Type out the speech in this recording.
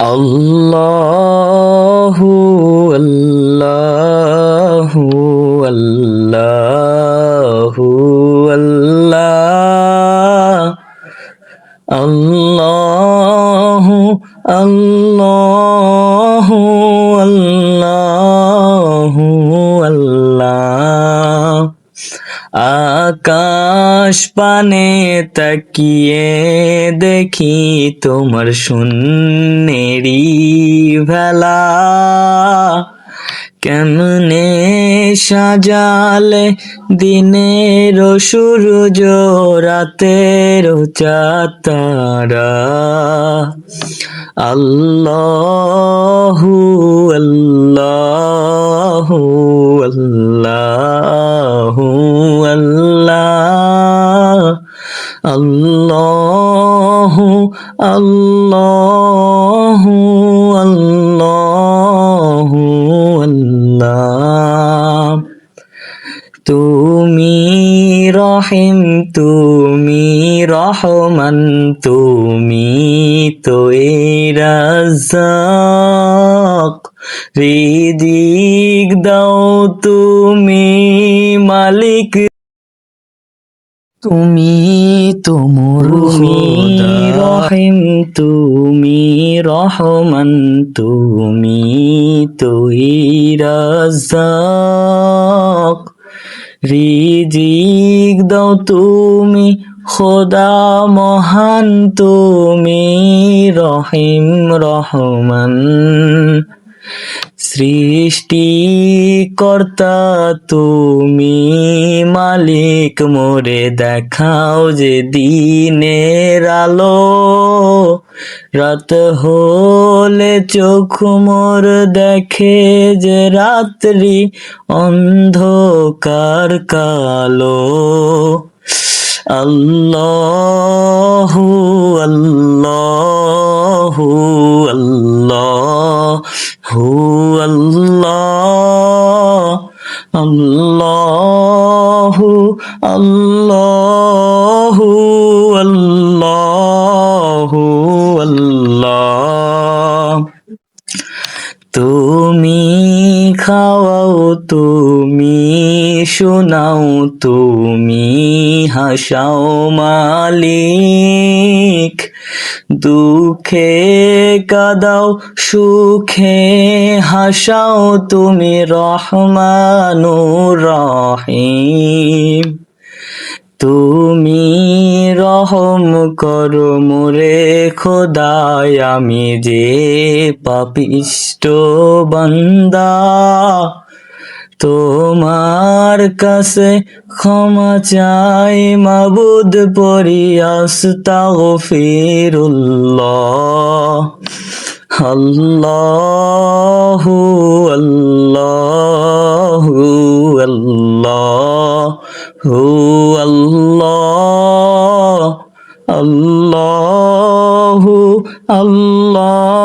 আল্লাহু আল্লাহু আল্লাহু আল্লাহ আল্লাহু আল্লাহু আল্লাহু আল্লাহ আকাশ পানে তাকিয়ে দেখি তোমার শূন্যেরি ভেলা কেমনে সাজালে দিনের সূর্য রাতের চাঁদ-তারা আল্লাহু আল্লাহু আল্লাহু আল্লাহ আল্লাহু আল্লাহু আল্লাহু আল্লাহ তুমি রহিম তুমি রহমান তুমি তো রাজ্জাক রিজিক দাও তুমি মালিক তুমি তো মোর খোদা রহিম তুমি রহমান তুমি তো রাজ্জাক রিজিক দাও তুমি খোদা মহান তুমি রহিম রহমান সৃষ্টিকর্তা তুমি মালিক মোরে দেখাও যে দিনের আলো রাত হলে চোখ মোর দেখে যে রাত্রি অন্ধকার কালো আল্লাহু আল্লাহু আল্লাহু আল্লাহ আল্লাহু আল্লাহু আল্লাহু আল্লাহ তুমি খাওয়াও তুমি শোনাও তুমি হাসাও মালিক দুঃখে কাদাও সুখে হাসাও তুমি রহমানুর রহিম তুমি রহম করো মোরে খোদায় আমি যে পাপিষ্ট বান্দা তোমার কাছে ক্ষমা চাই মাবুদ পড়ি আস্তাগফিরুল্লাহ আল্লাহু আল্লাহু আল্লাহু আল্লাহ আল্লাহু আল্লাহ